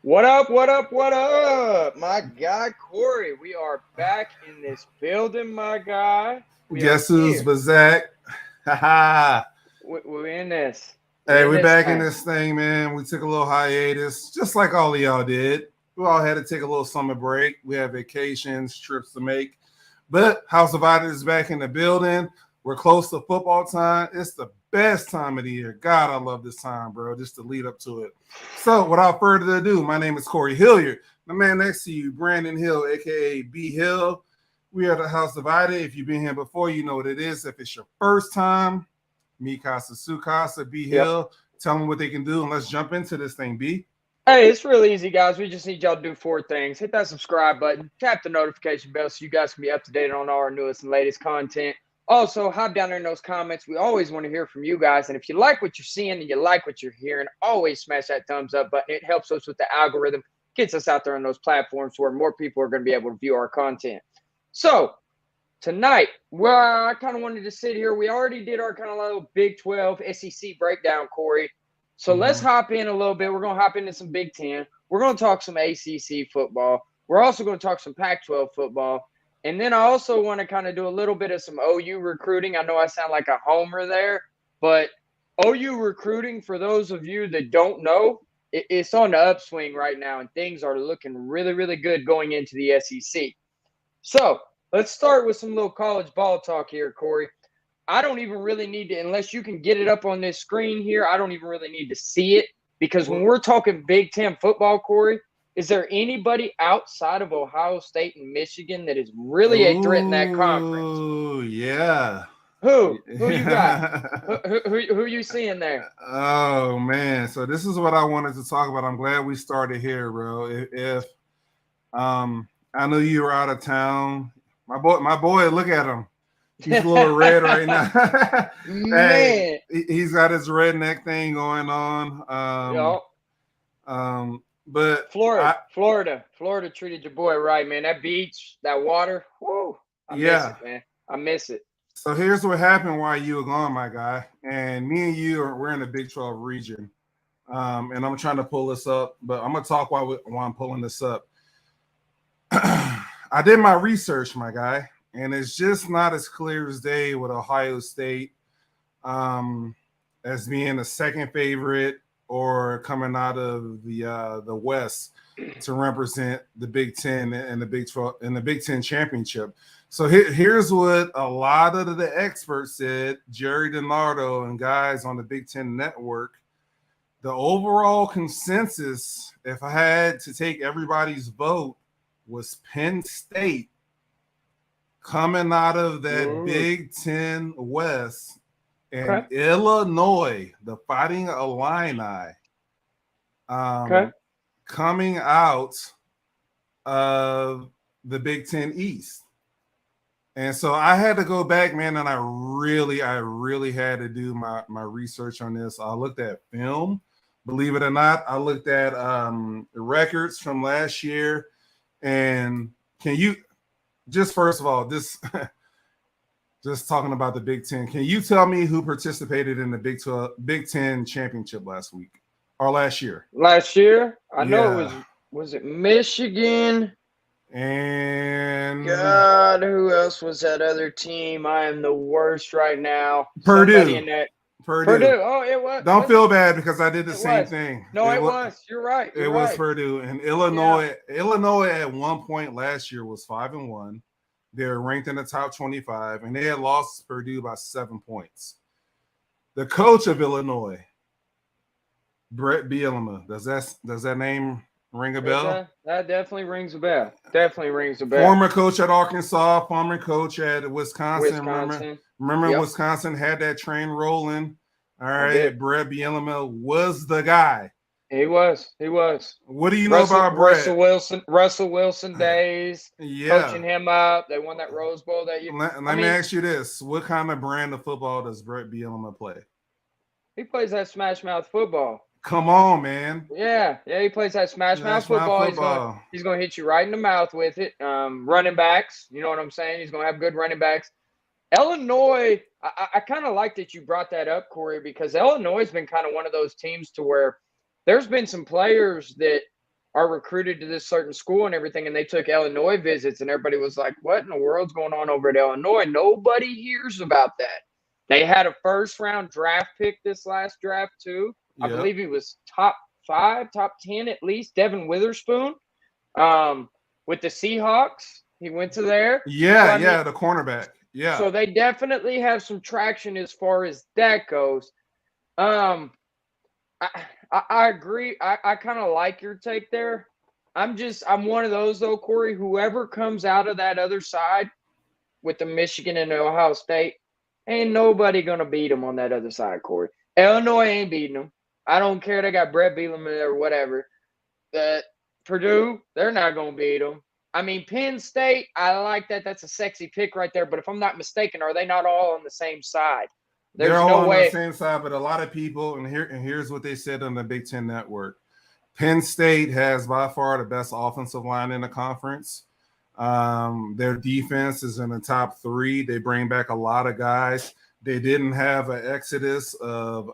What up, what up, what up? My guy Corey, we are back in this building, my guy. We are Guess who's here. Bazak? Haha. We're in this. Hey, We're in we this back in thing. this thing, man. We took a little hiatus, just like all of y'all did. We all had to take a little summer break. We have vacations, trips to make. But House of Ida is back in the building. We're close to football time. It's the best time of the year. God, I love this time, bro, just to lead up to it. So, without further ado, my name is Corey Hilliard. The man next to you, Brandon Hill, aka B Hill. We are the House of Ida. If you've been here before, you know what it is. If it's your first time, Mikasa Sukasa, B Yep. Hill, tell them what they can do, and let's jump into this thing, B. Hey, it's real easy, guys. We just need y'all to do four things. Hit that subscribe button, tap the notification bell so you guys can be up to date on all our newest and latest content. Also, hop down there in those comments. We always want to hear from you guys. And if you like what you're seeing and you like what you're hearing, always smash that thumbs up button. It helps us with the algorithm, gets us out there on those platforms where more people are going to be able to view our content. So, tonight, well, I kind of wanted to sit here. We already did our kind of little Big 12 SEC breakdown, Corey. So let's Mm-hmm. hop in a little bit. We're going to hop into some Big 10. We're going to talk some ACC football. We're also going to talk some Pac 12 football. And then I also want to kind of do a little bit of some OU recruiting. I know I sound like a homer there, but OU recruiting, for those of you that don't know, it's on the upswing right now, and things are looking really, really good going into the SEC. So let's start with some little college ball talk here, Corey. I don't even really need to, unless you can get it up on this screen here, I don't even really need to see it because when we're talking Big Ten football, Corey, is there anybody outside of Ohio State and Michigan that is really a threat in that conference? Ooh, yeah. Who? Who you got? Who you seeing there? Oh man, so this is what I wanted to talk about. I'm glad we started here, bro. If I knew you were out of town, my boy, look at him. He's a little red right now. Hey, Man, he's got his redneck thing going on. yo, But Florida, I, Florida, Florida treated your boy right, man. That beach, that water, whoo, I miss yeah. it, man. I miss it. So here's what happened while you were gone, my guy. And me and you we're in the Big 12 region. And I'm trying to pull this up, but I'm gonna talk while I'm pulling this up. I did my research, my guy, and it's just not as clear as day with Ohio State um, as being the second favorite or coming out of the West to represent the Big Ten and the Big 12 and the Big Ten championship. So here's what a lot of the experts said, Jerry DiNardo and guys on the Big Ten Network. The overall consensus, if I had to take everybody's vote, was Penn State coming out of that Ooh, Big Ten West and okay, Illinois, the Fighting Illini, okay. um, coming out of the Big Ten East. And so I had to go back, man, and I really had to do my research on this. I looked at film, believe it or not. I looked at records from last year. And can you just first of all, this just talking about the Big Ten, can you tell me who participated in the Big Ten championship last week or last year? Last year, I know it Yeah. was it Michigan? And God, who else was that other team? I am the worst right now. Somebody Purdue. in that Purdue. Purdue. Oh, it Don't was it? feel bad because I did the It same was. thing. No, it was. You're right. It You're was right. Purdue and Yeah. Illinois. Illinois at one point last year was 5-1. They're ranked in the top 25, and they had lost Purdue by 7 points. The coach of Illinois, Brett Bielema. Does that name ring a It bell? does. That definitely rings a bell. Definitely rings a bell. Former coach at Arkansas, former coach at Wisconsin. Remember, Wisconsin. remember Yep. Wisconsin had that train rolling. All I did. right, Brett Bielema was the guy. He was. He was. What do you know Russell about Russell Brett? Wilson Russell Wilson days, Yeah. coaching him up. They won that Rose Bowl that year. I Let me mean, ask you this: what kind of brand of football does Brett Bielema play? he plays that smash mouth football. Come on, man. Yeah, yeah, he plays that smash mouth That's my football. football. He's gonna hit you right in the mouth with it. Running backs, you know what I'm saying? He's gonna have good running backs. Illinois, I kind of like that you brought that up, Corey, because Illinois has been kind of one of those teams to where there's been some players that are recruited to this certain school and everything, and they took Illinois visits, and everybody was like, what in the world's going on over at Illinois? Nobody hears about that. They had a first-round draft pick this last draft, too. I believe he was top 5, top 10 at least, Devin Witherspoon. With the Seahawks, he went to there. Yeah, so, the cornerback. Yeah. So they definitely have some traction as far as that goes. I agree. I kind of like your take there. I'm one of those though, Corey. Whoever comes out of that other side with the Michigan and the Ohio State, ain't nobody gonna beat them on that other side, Corey. Illinois ain't beating them. I don't care. They got Brett Bielema or whatever. Purdue, they're not gonna beat them. I mean, Penn State, I like that. That's a sexy pick right there. But if I'm not mistaken, are they not all on the same side? They're all on the same side, but a lot of people, and here's what they said on the Big Ten Network. Penn State has by far the best offensive line in the conference. Their defense is in the top 3. They bring back a lot of guys. They didn't have an exodus of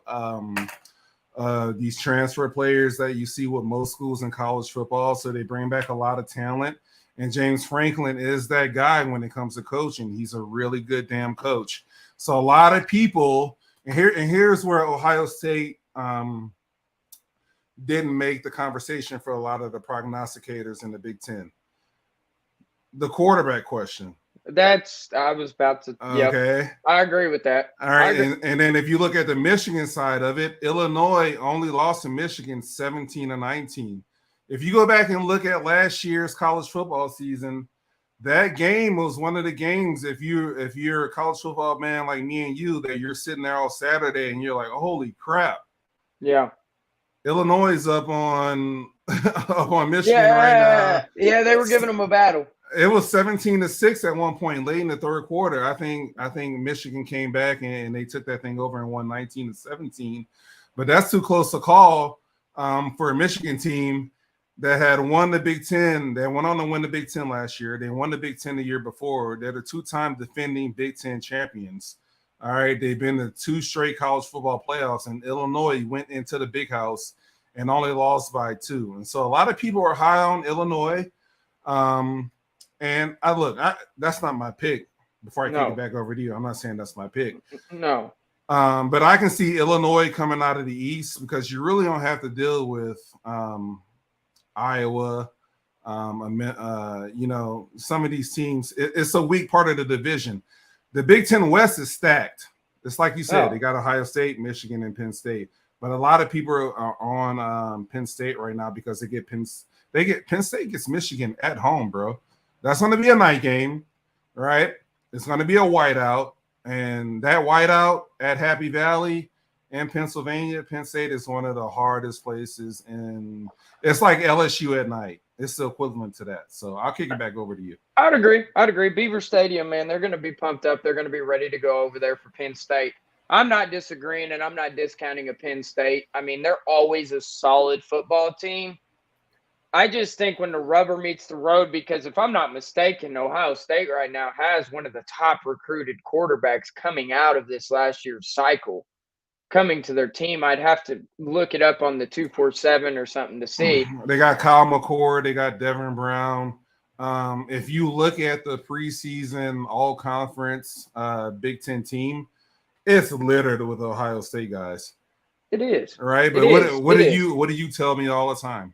these transfer players that you see with most schools in college football. So they bring back a lot of talent. And James Franklin is that guy when it comes to coaching. He's a really good damn coach. So a lot of people, and here's where Ohio State didn't make the conversation for a lot of the prognosticators in the Big Ten. The quarterback question. I was about to. Okay. Yep, I agree with that. All right. And then if you look at the Michigan side of it, Illinois only lost to Michigan 17-19. If you go back and look at last year's college football season, that game was one of the games, if you're a college football man like me and you, that you're sitting there all Saturday and you're like, holy crap. Yeah. Illinois is up on Michigan right now. Yeah, they were giving them a battle. It was 17-6 at one point late in the third quarter. I think Michigan came back and they took that thing over and won 19-17. But that's too close to call for a Michigan team that had won the Big Ten. They went on to win the Big Ten last year. They won the Big Ten the year before. They're the 2-time defending Big Ten champions. All right, they've been to 2 straight college football playoffs, and Illinois went into the Big House and only lost by 2. And so a lot of people are high on Illinois. And that's not my pick. Before I kick it back over to you, I'm not saying that's my pick. No. But I can see Illinois coming out of the East because you really don't have to deal with Iowa, some of these teams. It's a weak part of the division. The Big Ten West is stacked. It's like you said, They got Ohio State, Michigan, and Penn State. But a lot of people are on Penn State right now because Penn State gets Michigan at home, bro. That's going to be a night game, right? It's going to be a whiteout, and that whiteout at Happy Valley in Pennsylvania, Penn State is one of the hardest places, and it's like LSU at night. It's the equivalent to that. So I'll kick it back over to you. I'd agree. Beaver Stadium, man, they're going to be pumped up. They're going to be ready to go over there for Penn State. I'm not disagreeing, and I'm not discounting a Penn State. I mean, they're always a solid football team. I just think when the rubber meets the road, because if I'm not mistaken, Ohio State right now has one of the top recruited quarterbacks coming out of this last year's cycle coming to their team. I'd have to look it up on the 247 or something to see. They got Kyle McCord. They got Devin Brown. If you look at the preseason all-conference Big Ten team, it's littered with Ohio State guys. It is. Right? But what do you tell me all the time?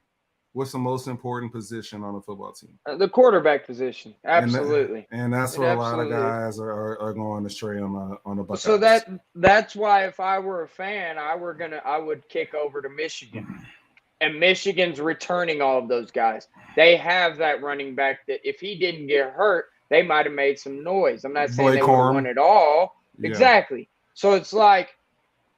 What's the most important position on a football team? The quarterback position. Absolutely. And that's where a lot of guys are going astray on the Buckeyes. So that's why if I were a fan, I would kick over to Michigan. And Michigan's returning all of those guys. They have that running back that if he didn't get hurt, they might have made some noise. I'm not saying they would have won it all. Yeah. Exactly. So it's like,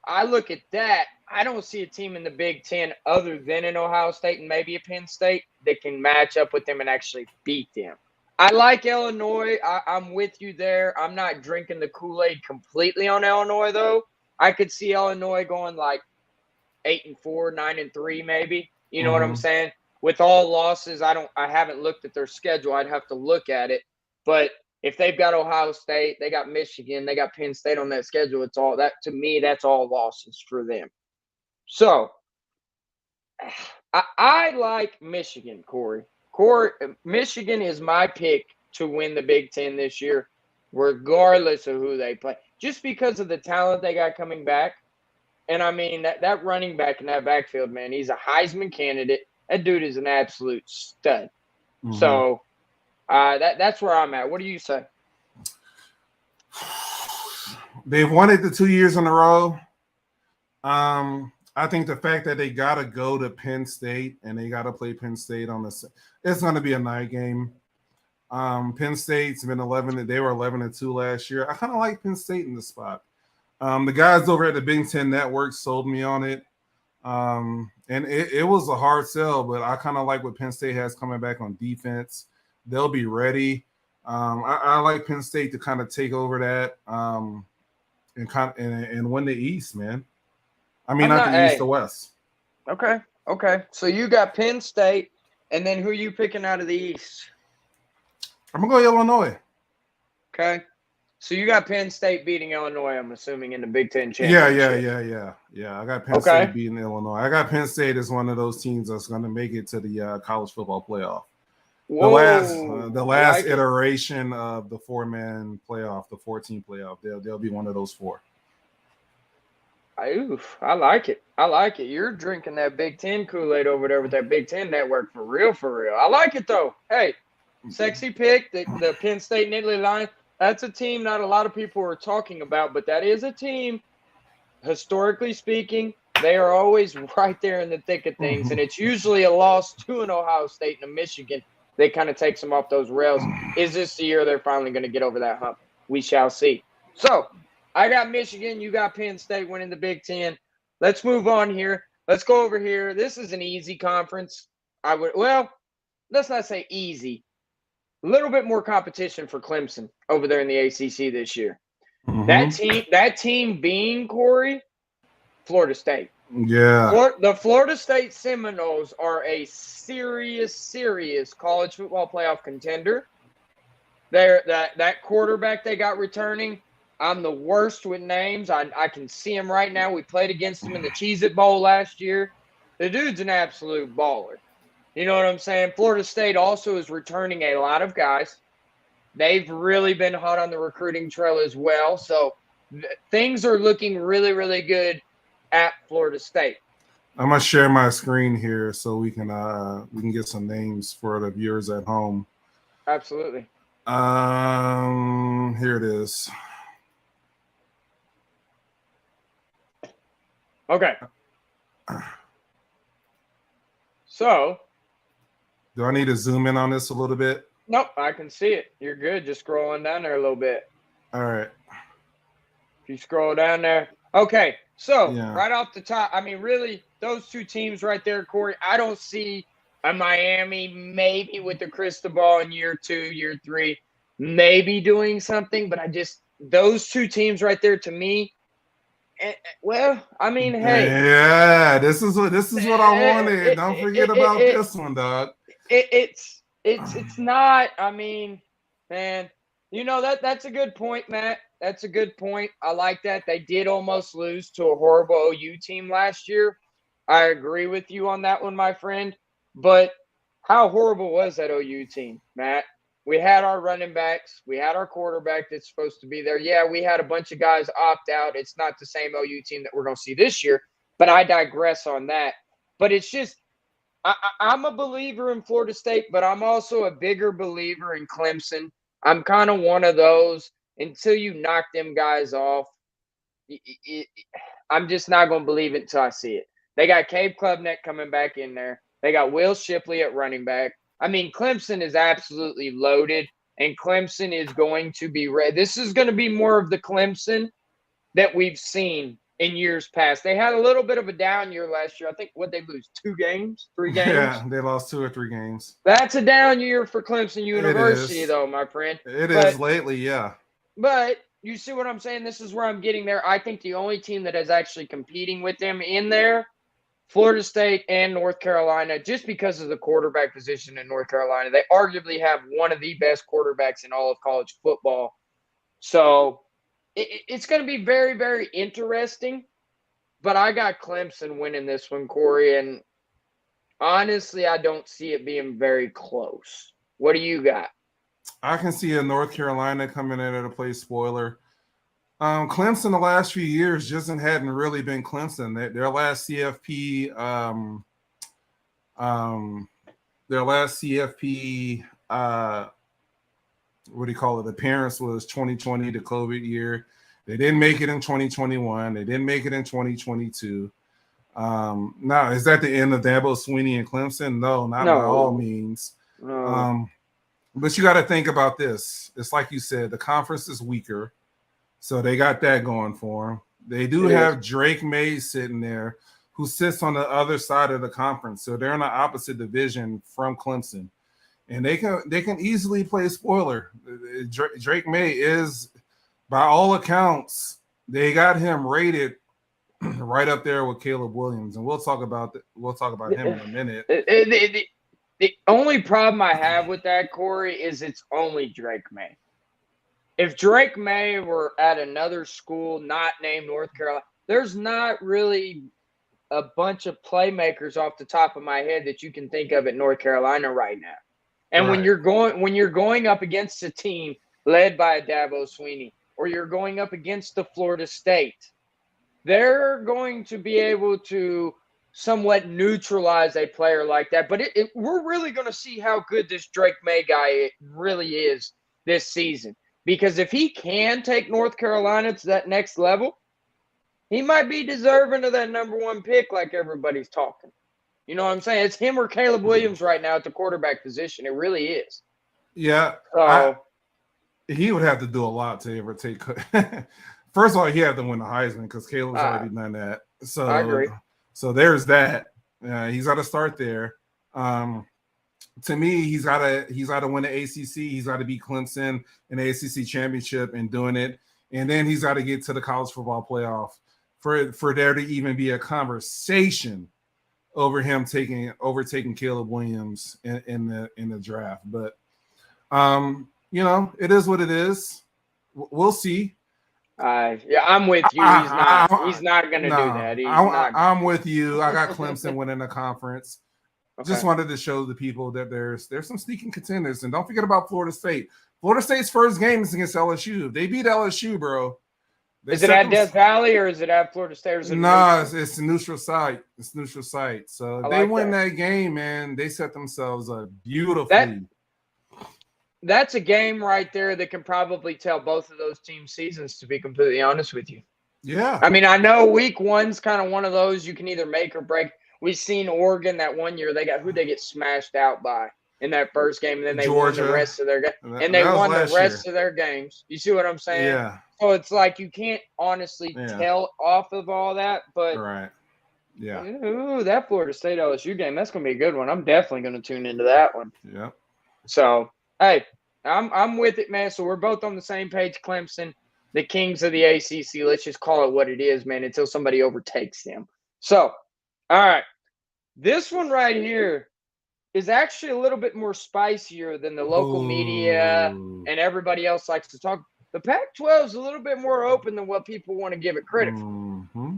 I look at that. I don't see a team in the Big Ten other than an Ohio State and maybe a Penn State that can match up with them and actually beat them. I like Illinois. I'm with you there. I'm not drinking the Kool-Aid completely on Illinois, though. I could see Illinois going like 8-4, 9-3, maybe. You know what I'm saying? With all losses, I haven't looked at their schedule. I'd have to look at it. But if they've got Ohio State, they got Michigan, they got Penn State on that schedule, it's all that to me, that's all losses for them. So I like Michigan, Corey. Michigan is my pick to win the Big Ten this year, regardless of who they play, just because of the talent they got coming back. And I mean, that running back in that backfield, man, he's a Heisman candidate. That dude is an absolute stud. Mhm. So that's where I'm at. What do you say? They've won it the 2 years in a row. I think the fact that they got to go to Penn State and they got to play Penn State it's going to be a night game. Penn State's been 11. They were 11-2 last year. I kind of like Penn State in the spot. The guys over at the Big Ten Network sold me on it. And it was a hard sell, but I kind of like what Penn State has coming back on defense. They'll be ready. I like Penn State to kind of take over that and win the East, man. I mean, not the East, the West. Okay. So you got Penn State, and then who are you picking out of the East? I'm going to go Illinois. Okay. So you got Penn State beating Illinois, I'm assuming, in the Big Ten championship. Yeah. I got Penn State beating Illinois. I got Penn State as one of those teams that's going to make it to the college football playoff. Whoa, the last iteration of the 4-man playoff, the 14 playoff. They'll be one of those 4. Oof, I like it. You're drinking that Big Ten Kool-Aid over there with that Big Ten Network for real. I like it, though. Hey, sexy pick, the Penn State Nittany Lions. That's a team not a lot of people are talking about, but that is a team, historically speaking, they are always right there in the thick of things, and it's usually a loss to an Ohio State and a Michigan that kind of takes them off those rails. Is this the year they're finally going to get over that hump? We shall see. So, I got Michigan. You got Penn State winning the Big Ten. Let's move on here. Let's go over here. This is an easy conference. Let's not say easy. A little bit more competition for Clemson over there in the ACC this year. Mm-hmm. That team being, Corey, Florida State. Yeah. The Florida State Seminoles are a serious college football playoff contender. That quarterback they got returning, I'm the worst with names. I can see him right now. We played against him in the Cheez-It Bowl last year. The dude's an absolute baller. You know what I'm saying? Florida State also is returning a lot of guys. They've really been hot on the recruiting trail as well. So things are looking really, really good at Florida State. I'm gonna share my screen here so we can get some names for the viewers at home. Absolutely. Here it is. Okay. So, do I need to zoom in on this a little bit? Nope, I can see it. You're good. Just scrolling down there a little bit. All right. If you scroll down there. Okay, so right off the top, I mean, really, those two teams right there, Corey, I don't see a Miami maybe with the Cristobal in year 2, year 3, maybe doing something, but those two teams right there to me, well, I mean, hey. Yeah, this is what I wanted. Don't forget about this one, dog. It's not, I mean, man, you know, that's a good point, Matt. That's a good point. I like that. They did almost lose to a horrible OU team last year. I agree with you on that one, my friend. But how horrible was that OU team, Matt? We had our running backs. We had our quarterback that's supposed to be there. Yeah, we had a bunch of guys opt out. It's not the same OU team that we're going to see this year, but I digress on that. But it's just, I'm a believer in Florida State, but I'm also a bigger believer in Clemson. I'm kind of one of those. Until you knock them guys off, I'm just not going to believe it until I see it. They got Cade Klubnik coming back in there. They got Will Shipley at running back. I mean, Clemson is absolutely loaded, and Clemson is going to be ready. This is going to be more of the Clemson that we've seen in years past. They had a little bit of a down year last year. I think, what they lose, 2 games, 3 games? Yeah, they lost 2 or 3 games. That's a down year for Clemson University, though, my friend. It is lately, yeah. But you see what I'm saying? This is where I'm getting there. I think the only team that is actually competing with them in there, Florida State and North Carolina, just because of the quarterback position in North Carolina. They arguably have one of the best quarterbacks in all of college football. So it's going to be very, very interesting. But I got Clemson winning this one, Corey. And honestly, I don't see it being very close. What do you got? I can see a North Carolina coming in at a play spoiler. Clemson the last few years just hadn't really been Clemson. Their last CFP, what do you call it? Appearance was 2020, the COVID year. They didn't make it in 2021. They didn't make it in 2022. Now, is that the end of Dabo Swinney and Clemson? No, not by all means. No. But you got to think about this. It's like you said, the conference is weaker. So they got that going for them. They do have Drake May sitting there who sits on the other side of the conference. So they're in the opposite division from Clemson. And they can easily play spoiler. Drake May is, by all accounts, they got him rated right up there with Caleb Williams. And we'll talk about him in a minute. The only problem I have with that, Corey, is it's only Drake May. If Drake May were at another school not named North Carolina, there's not really a bunch of playmakers off the top of my head that you can think of at North Carolina right now. And when you're going up against a team led by a Dabo Swinney, or you're going up against the Florida State, they're going to be able to somewhat neutralize a player like that. But we're really going to see how good this Drake May guy really is this season. Because if he can take North Carolina to that next level, he might be deserving of that number one pick like everybody's talking. You know what I'm saying? It's him or Caleb Williams right now at the quarterback position. It really is. Yeah. So, he would have to do a lot to ever take – first of all, he had to win the Heisman because Caleb's already done that. So I agree. So there's that. He's got to start there. To me, he's got to win the ACC. He's got to beat Clemson in the ACC championship and doing it. And then he's got to get to the college football playoff for there to even be a conversation over him overtaking Caleb Williams in the draft. But it is what it is. We'll see. I'm with you. He's not going to do that. I'm with you. I got Clemson winning the conference. Okay. Just wanted to show the people that there's some sneaking contenders. And don't forget about Florida State. Florida State's first game is against LSU. If they beat LSU, bro. Is it at Death Valley or is it at Florida State? Or is it it's a neutral site. It's neutral site. So if they win that game, man, they set themselves up beautifully. That's a game right there that can probably tell both of those teams' seasons, to be completely honest with you. Yeah. I mean, I know week one's kind of one of those you can either make or break. We've seen Oregon that one year. They get smashed out by in that first game, and then they won the rest of their games. And they won the rest of their games. You see what I'm saying? Yeah. So it's like you can't honestly tell off of all that. But right. Yeah. Ooh, that Florida State LSU game, that's going to be a good one. I'm definitely going to tune into that one. Yeah. So, hey, I'm with it, man. So we're both on the same page. Clemson, the kings of the ACC. Let's just call it what it is, man, until somebody overtakes them. So, all right. This one right here is actually a little bit more spicier than the local media and everybody else likes to talk. The Pac-12 is a little bit more open than what people want to give it credit for. Mm-hmm.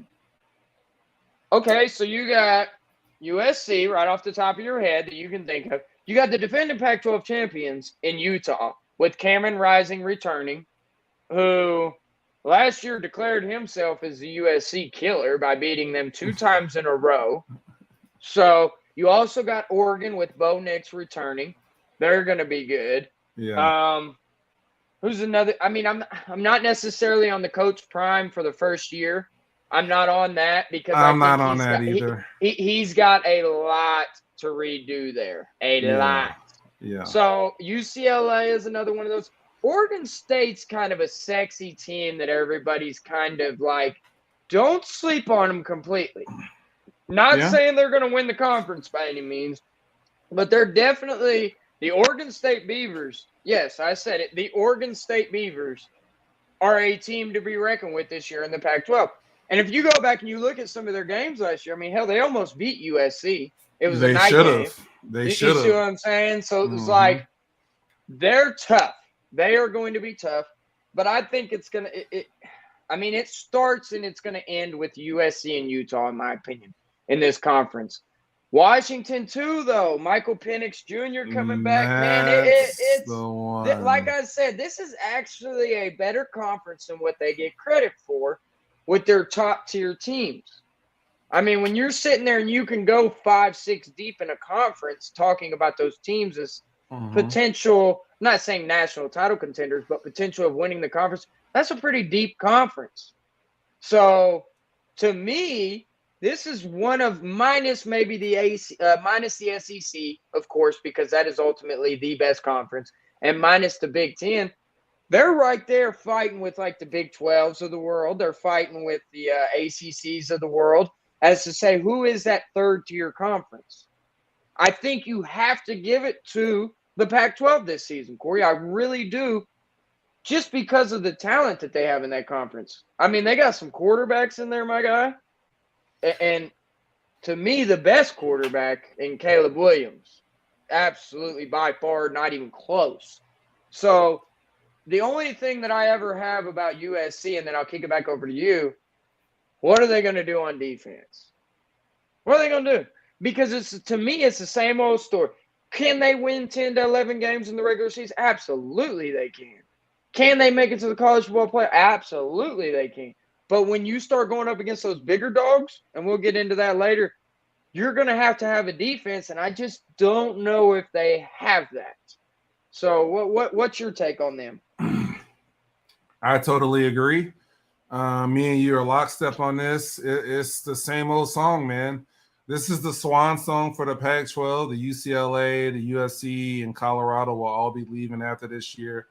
Okay, so you got USC right off the top of your head that you can think of. You got the defending Pac-12 champions in Utah with Cameron Rising returning, who last year declared himself as the USC killer by beating them 2 times in a row. So you also got Oregon with Bo Nix returning. They're going to be good. Yeah. Who's another? I mean, I'm not necessarily on the Coach Prime for the first year. I'm not on that because I'm not on that either. He's got a lot to redo there. A lot. Yeah. So UCLA is another one of those. Oregon State's kind of a sexy team that everybody's kind of like, don't sleep on them completely. Not saying they're going to win the conference by any means, but they're definitely the Oregon State Beavers. Yes, I said it. The Oregon State Beavers are a team to be reckoned with this year in the Pac-12. And if you go back and you look at some of their games last year, I mean, hell, they almost beat USC. It was a night game. They should have. You see what I'm saying? So it was like they're tough. They are going to be tough. But I think it's going to it starts and it's going to end with USC and Utah, in my opinion, in this conference. Washington too, though. Michael Penix Jr. coming back, man. That's It's the one. like I said, this is actually a better conference than what they get credit for with their top tier teams. I mean, when you're sitting there and you can go 5-6 deep in a conference talking about those teams as potential, I'm not saying national title contenders, but potential of winning the conference, that's a pretty deep conference. So to me, this is one of minus maybe minus the SEC, of course, because that is ultimately the best conference, and minus the Big Ten. They're right there fighting with like the Big 12s of the world. They're fighting with the ACCs of the world, as to say, who is that third tier conference? I think you have to give it to the Pac-12 this season, Corey. I really do, just because of the talent that they have in that conference. I mean, they got some quarterbacks in there, my guy. And to me, the best quarterback in Caleb Williams. Absolutely, by far, not even close. So the only thing that I ever have about USC, and then I'll kick it back over to you, what are they going to do on defense? What are they going to do? Because to me, it's the same old story. Can they win 10 to 11 games in the regular season? Absolutely they can. Can they make it to the college football playoff? Absolutely they can. But when you start going up against those bigger dogs, and we'll get into that later, you're going to have a defense, and I just don't know if they have that. So what's your take on them? I totally agree. Me and you are lockstep on this. It's the same old song, man. This is the swan song for the Pac-12. The UCLA, the USC, and Colorado will all be leaving after this year.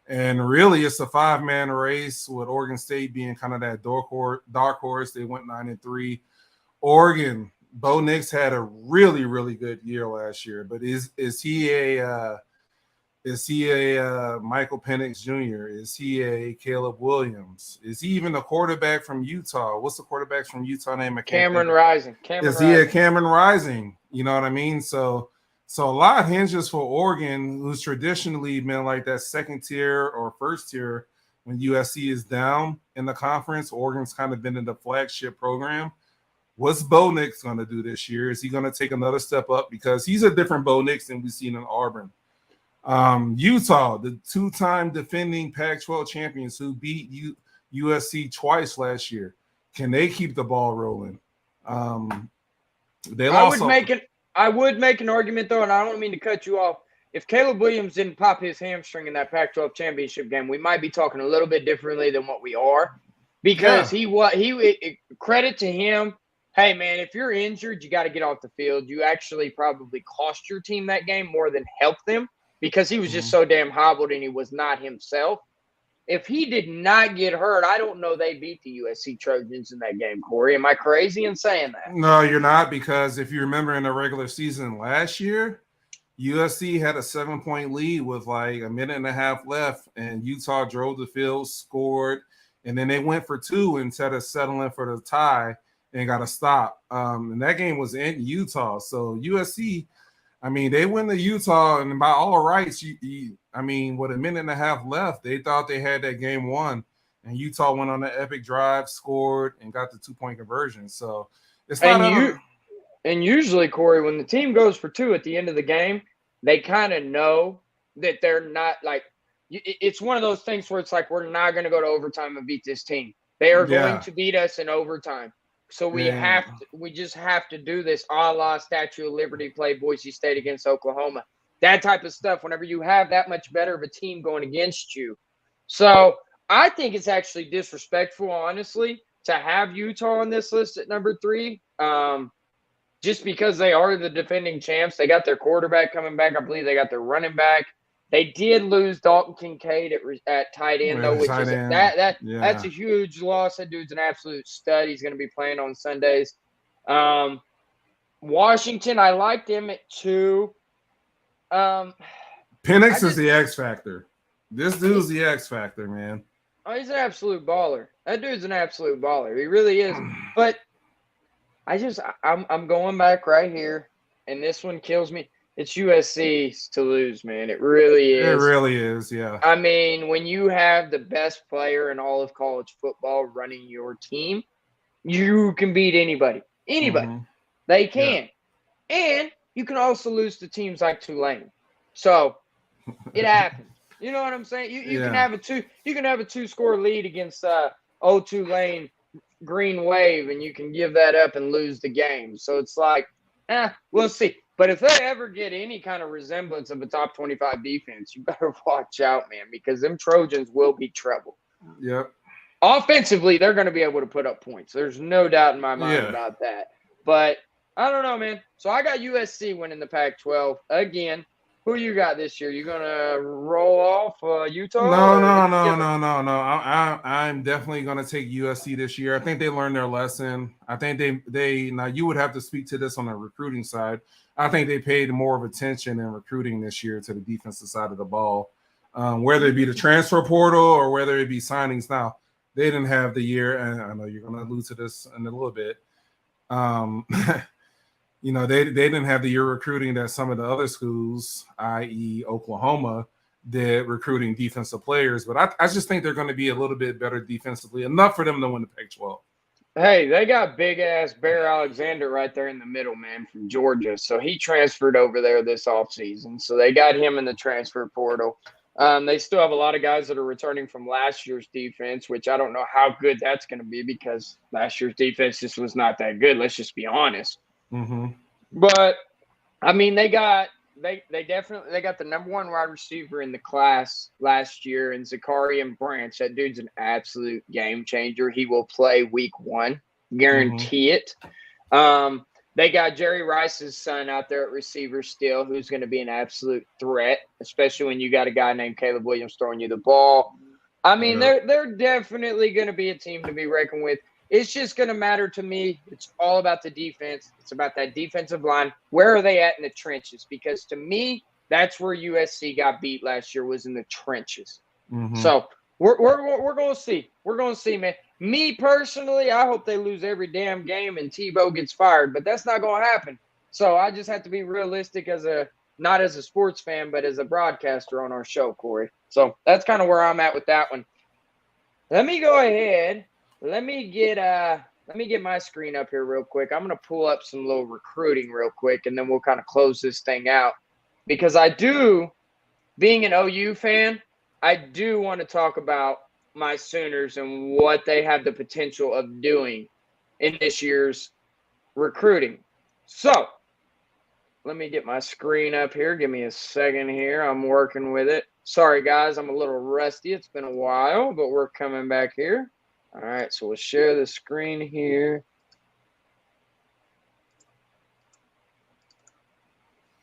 And really, it's a 5-man race with Oregon State being kind of that dark horse. They went 9-3. Oregon, Bo Nix had a really, really good year last year. But is he a Michael Penix Jr.? Is he a Caleb Williams? Is he even a quarterback from Utah? What's the quarterback from Utah name? Cameron Rising. Is he a Cameron Rising? You know what I mean? So a lot hinges for Oregon, who's traditionally been like that second tier or first tier when USC is down in the conference. Oregon's kind of been in the flagship program. What's Bo Nix going to do this year? Is he going to take another step up? Because he's a different Bo Nix than we've seen in Auburn. Utah, the 2-time defending Pac-12 champions who beat USC twice last year. Can they keep the ball rolling? They lost. I would make an argument, though, and I don't mean to cut you off. If Caleb Williams didn't pop his hamstring in that Pac-12 championship game, we might be talking a little bit differently than what we are. Because credit to him. Hey, man, if you're injured, you got to get off the field. You actually probably cost your team that game more than helped them, because he was just so damn hobbled and he was not himself. If he did not get hurt, I don't know they beat the USC Trojans in that game, Corey. Am I crazy in saying that? No, you're not, because if you remember in the regular season last year, USC had a 7-point lead with like a minute and a half left, and Utah drove the field, scored, and then they went for 2 instead of settling for the tie and got a stop. And that game was in Utah. So USC, I mean, they went to Utah, and by all rights, with a minute and a half left, they thought they had that game won. And Utah went on an epic drive, scored, and got the 2-point conversion. So it's not And usually, Corey, when the team goes for 2 at the end of the game, they kind of know that they're not like – it's one of those things where it's like, we're not going to go to overtime and beat this team. They are going to beat us in overtime. So we just have to do this a la Statue of Liberty play Boise State against Oklahoma. That type of stuff whenever you have that much better of a team going against you. So I think it's actually disrespectful, honestly, to have Utah on this list at number 3. Just because they are the defending champs. They got their quarterback coming back. I believe they got their running back. They did lose Dalton Kincaid at tight end, though, which is that's a huge loss. That dude's an absolute stud. He's going to be playing on Sundays. Washington, I liked him at 2. Penix is the X factor. This dude's the X factor, man. Oh, he's an absolute baller. That dude's an absolute baller. He really is. But I'm going back right here, and this one kills me. It's USC to lose, man. It really is. It really is, yeah. I mean, when you have the best player in all of college football running your team, you can beat anybody. Anybody. They can. And you can also lose to teams like Tulane. So it happens. You know what I'm saying? You can Yeah. have a two-score lead against Tulane Green Wave, and you can give that up and lose the game. So it's like, we'll see. But if they ever get any kind of resemblance of a top 25 defense, you better watch out, man, because them Trojans will be trouble. Yep. Offensively, they're going to be able to put up points. There's no doubt in my mind about that. But I don't know, man. So I got USC winning the Pac-12 again. Who you got this year? You gonna roll off Utah? No. I'm definitely gonna take USC this year. I think they learned their lesson. I think they now you would have to speak to this on the recruiting side. I think they paid more of attention in recruiting this year to the defensive side of the ball, whether it be the transfer portal or whether it be signings. Now they didn't have the year, and I know you're gonna allude to this in a little bit. You know, they didn't have the year recruiting that some of the other schools, i.e. Oklahoma, did recruiting defensive players. But I just think they're going to be a little bit better defensively, enough for them to win the Pac-12. Hey, they got big-ass Bear Alexander right there in the middle, man, from Georgia. So he transferred over there this offseason. So they got him in the transfer portal. They still have a lot of guys that are returning from last year's defense, which I don't know how good that's going to be because last year's defense just was not that good. Let's just be honest. Mm-hmm. But I mean, they definitely got the number one wide receiver in the class last year in Zacharian Branch. That dude's an absolute game changer. He will play week 1, guarantee it. They got Jerry Rice's son out there at receiver still, who's going to be an absolute threat, especially when you got a guy named Caleb Williams throwing you the ball. I mean, they're definitely going to be a team to be reckoned with. It's just going to matter to me. It's all about the defense. It's about that defensive line. Where are they at in the trenches? Because to me, that's where USC got beat last year, was in the trenches. Mm-hmm. So we're going to see. We're going to see, man. Me personally, I hope they lose every damn game and Tebow gets fired, but that's not going to happen. So I just have to be realistic not as a sports fan, but as a broadcaster on our show, Corey. So that's kind of where I'm at with that one. Let me go ahead. Let me get my screen up here real quick. I'm going to pull up some little recruiting real quick, and then we'll kind of close this thing out. Because being an OU fan, I do want to talk about my Sooners and what they have the potential of doing in this year's recruiting. So let me get my screen up here. Give me a second here. I'm working with it. Sorry, guys. I'm a little rusty. It's been a while, but we're coming back here. All right, so we'll share the screen here.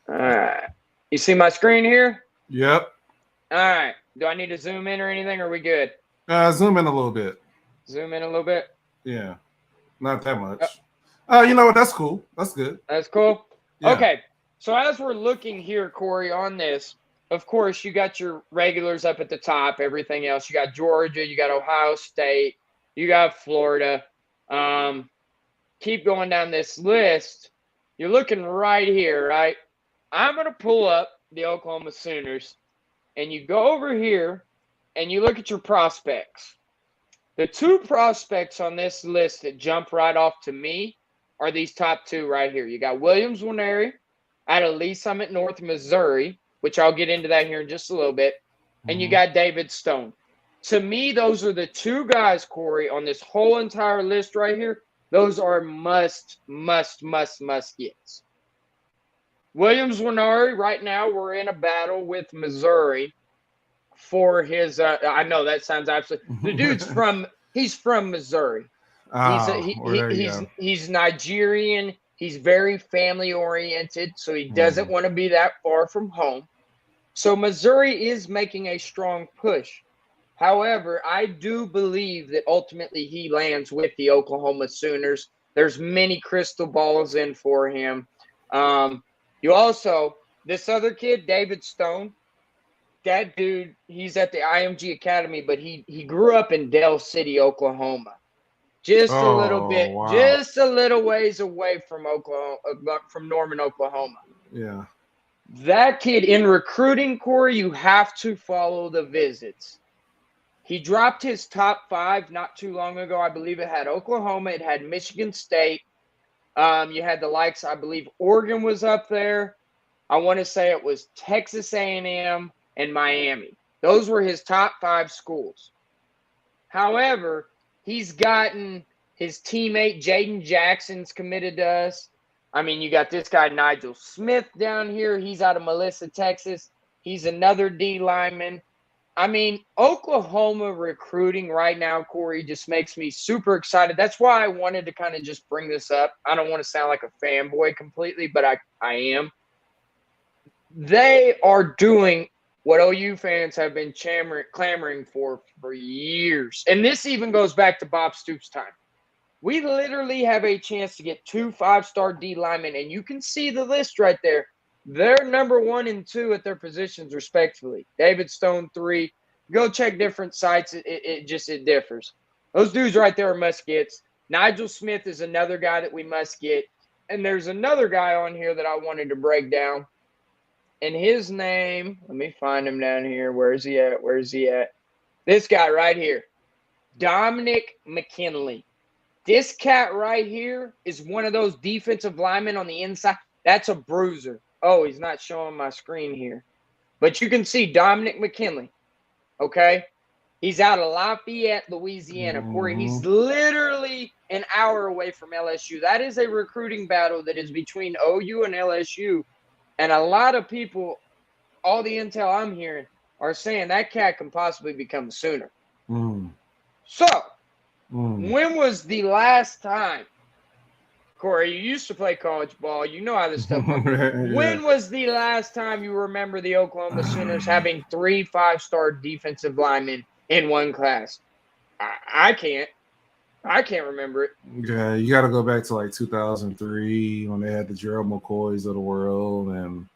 All right. You see my screen here? Yep. All right. Do I need to zoom in or anything, or are we good? Zoom in a little bit. Zoom in a little bit? Yeah. Not that much. You know what? That's cool. That's good. That's cool? Yeah. Okay. So as we're looking here, Corey, on this, of course, you got your regulars up at the top, everything else. You got Georgia, you got Ohio State, you got Florida. Keep going down this list. You're looking right here, right? I'm going to pull up the Oklahoma Sooners, and you go over here, and you look at your prospects. The 2 prospects on this list that jump right off to me are these top 2 right here. You got Williams Nwaneri out of Lee Summit, North Missouri, which I'll get into that here in just a little bit. And you got David Stone. To me, those are the 2 guys, Corey, on this whole entire list right here. Those are must gets. Williams Nwaneri, right now, we're in a battle with Missouri for his. I know that sounds absolutely. The dude's he's from Missouri. He's Nigerian. He's very family oriented, so he doesn't want to be that far from home. So Missouri is making a strong push. However, I do believe that ultimately he lands with the Oklahoma Sooners. There's many crystal balls in for him. This other kid, David Stone, that dude, he's at the IMG Academy, but he grew up in Del City, Oklahoma. Just a little bit, just a little ways away from Norman, Oklahoma. Yeah. That kid in recruiting, Corey, you have to follow the visits. He dropped his top 5 not too long ago. I believe it had Oklahoma, it had Michigan State, You had the likes, I believe Oregon was up there. I want to say it was Texas A&M and Miami. Those were his top 5 schools. However, he's gotten his teammate Jaden Jackson's committed to us. I mean, you got this guy Nigel Smith down here. He's out of Melissa, Texas. He's another D lineman. I mean, Oklahoma recruiting right now, Corey, just makes me super excited. That's why I wanted to kind of just bring this up. I don't want to sound like a fanboy completely, but I am. They are doing what OU fans have been clamoring for years. And this even goes back to Bob Stoops' time. We literally have a chance to get 2 5-star D linemen, and you can see the list right there. They're number 1 and 2 at their positions, respectively. David Stone, 3. Go check different sites. It differs. Those dudes right there are must-gets. Nigel Smith is another guy that we must get. And there's another guy on here that I wanted to break down. And his name, let me find him down here. Where is he at? This guy right here, Dominic McKinley. This cat right here is one of those defensive linemen on the inside. That's a bruiser. Oh, he's not showing my screen here. But you can see Dominic McKinley, okay? He's out of Lafayette, Louisiana. Corey, he's literally an hour away from LSU. That is a recruiting battle that is between OU and LSU. And a lot of people, all the intel I'm hearing, are saying that cat can possibly become a Sooner. So, when was the last time, Corey, you used to play college ball. You know how this stuff works. Yeah. When was the last time you remember the Oklahoma Sooners having 3 5-star defensive linemen in one class? I can't. I can't remember it. Yeah, you got to go back to like 2003 when they had the Gerald McCoys of the world and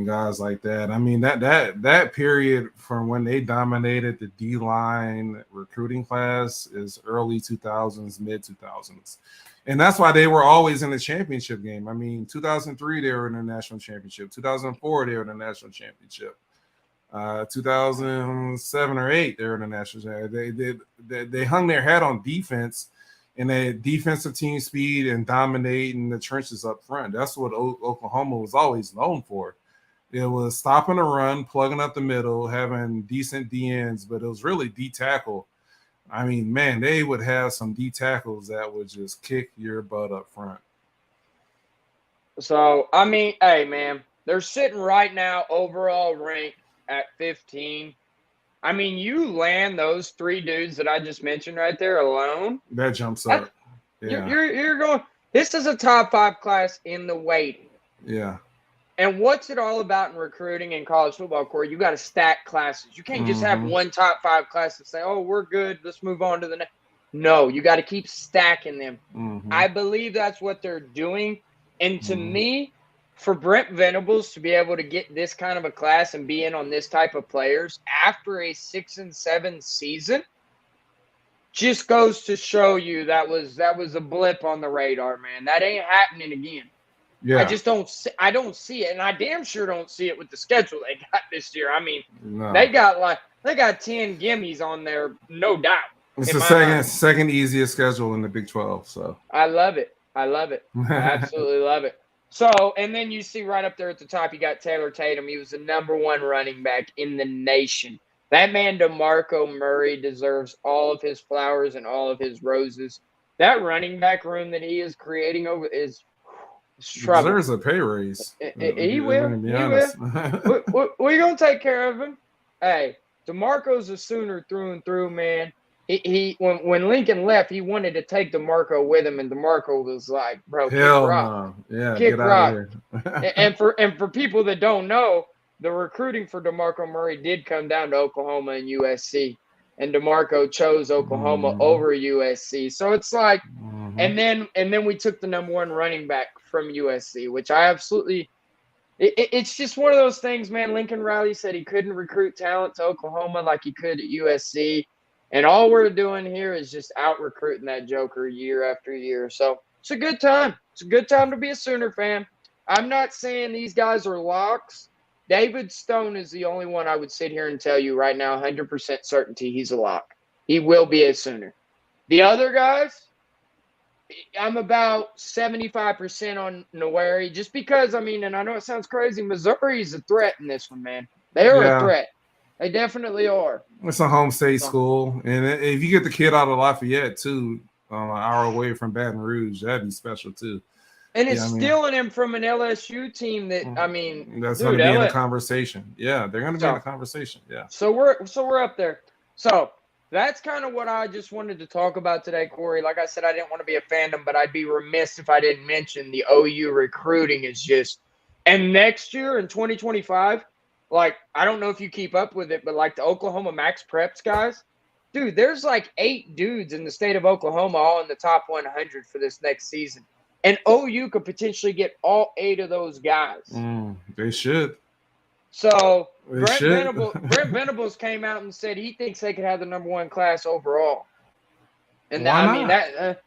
guys like that. I mean, that period from when they dominated the D-line recruiting class is early 2000s, mid 2000s. And that's why they were always in the championship game. I mean, 2003, they were in the national championship. 2004, they were in the national championship. 2007 or 8, they were in the national championship. They hung their hat on defense and a defensive team speed and dominating the trenches up front. That's what Oklahoma was always known for. It was stopping the run, plugging up the middle, having decent DNs, but it was really D tackle. I mean, man, they would have some D tackles that would just kick your butt up front. So, I mean, hey, man, they're sitting right now overall ranked at 15. I mean, you land those 3 dudes that I just mentioned right there alone. That jumps up. Yeah. You're going, this is a top 5 class in the waiting. Yeah. And what's it all about in recruiting in college football, Corey? You got to stack classes. You can't just have one top 5 class and say, oh, we're good, let's move on to the next. No, you got to keep stacking them. I believe that's what they're doing. And to me, for Brent Venables to be able to get this kind of a class and be in on this type of players after a 6-7 season just goes to show you that was a blip on the radar, man. That ain't happening again. Yeah. I don't see it, and I damn sure don't see it with the schedule they got this year. I mean, they got 10 gimmies on there, no doubt. It's the second easiest schedule in the Big 12. So I love it. I absolutely love it. So, and then you see right up there at the top, you got Taylor Tatum. He was the number 1 running back in the nation. That man, DeMarco Murray, deserves all of his flowers and all of his roses. That running back room that he is creating over is trouble. Deserves a pay raise. He will. We're going to take care of him. Hey, DeMarco's a Sooner through and through, man. When Lincoln left, he wanted to take DeMarco with him, and DeMarco was like, "Bro, hell no, yeah, kick get rock." out of here. and for people that don't know, the recruiting for DeMarco Murray did come down to Oklahoma and USC, and DeMarco chose Oklahoma over USC. So it's like, and then we took the number 1 running back from USC, which I absolutely. It's just one of those things, man. Lincoln Riley said he couldn't recruit talent to Oklahoma like he could at USC. And all we're doing here is just out-recruiting that joker year after year. So it's a good time. It's a good time to be a Sooner fan. I'm not saying these guys are locks. David Stone is the only one I would sit here and tell you right now, 100% certainty he's a lock. He will be a Sooner. The other guys, I'm about 75% on Nowari just because, I mean, and I know it sounds crazy, Missouri's a threat in this one, man. They are a Yeah. threat. They definitely are. It's a home state So- school, and if you get the kid out of Lafayette too, an hour away from Baton Rouge, that'd be special too. And it's Yeah, I mean- stealing him from an LSU team that, I mean, That's dude, going to be in the LA conversation. Yeah, they're going to be in the conversation. Yeah. So we're up there. So that's kind of what I just wanted to talk about today, Corey. Like I said, I didn't want to be a fandom, but I'd be remiss if I didn't mention the OU recruiting is just. And next year in 2025, like I don't know if you keep up with it, but like the Oklahoma Max Preps guys, dude, there's like 8 dudes in the state of Oklahoma all in the top 100 for this next season. And OU could potentially get all 8 of those guys. They should. So They Brent should. Venables came out and said he thinks they could have the number 1 class overall. And Why I mean not?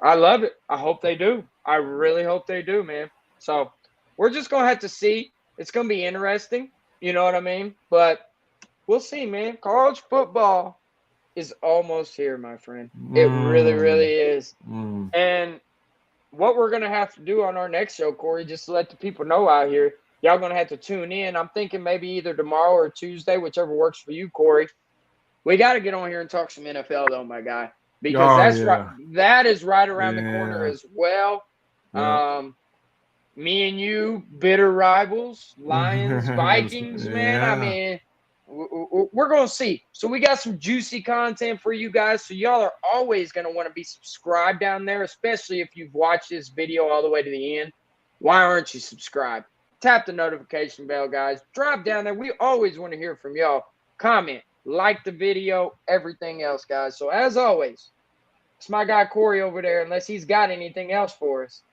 I love it. I hope they do. I really hope they do, man. So we're just gonna have to see. It's gonna be interesting. You know what I mean? But we'll see, man. College football is almost here, my friend. It really, really is. And what we're gonna have to do on our next show, Corey, just to let the people know out here, y'all gonna have to tune in. I'm thinking maybe either tomorrow or Tuesday, whichever works for you, Corey. We got to get on here and talk some NFL, though, my guy, because right. That is right around the corner as well. Yeah. Me and you, bitter rivals, Lions, Vikings, man. I mean, we're going to see. So we got some juicy content for you guys. So y'all are always going to want to be subscribed down there, especially if you've watched this video all the way to the end. Why aren't you subscribed? Tap the notification bell, guys. Drop down there. We always want to hear from y'all. Comment, like the video, everything else, guys. So as always, it's my guy Corey over there, unless he's got anything else for us.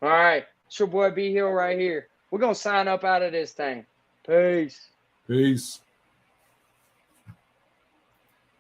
All right. It's your boy B Hill right here. We're going to sign up out of this thing. Peace. Peace.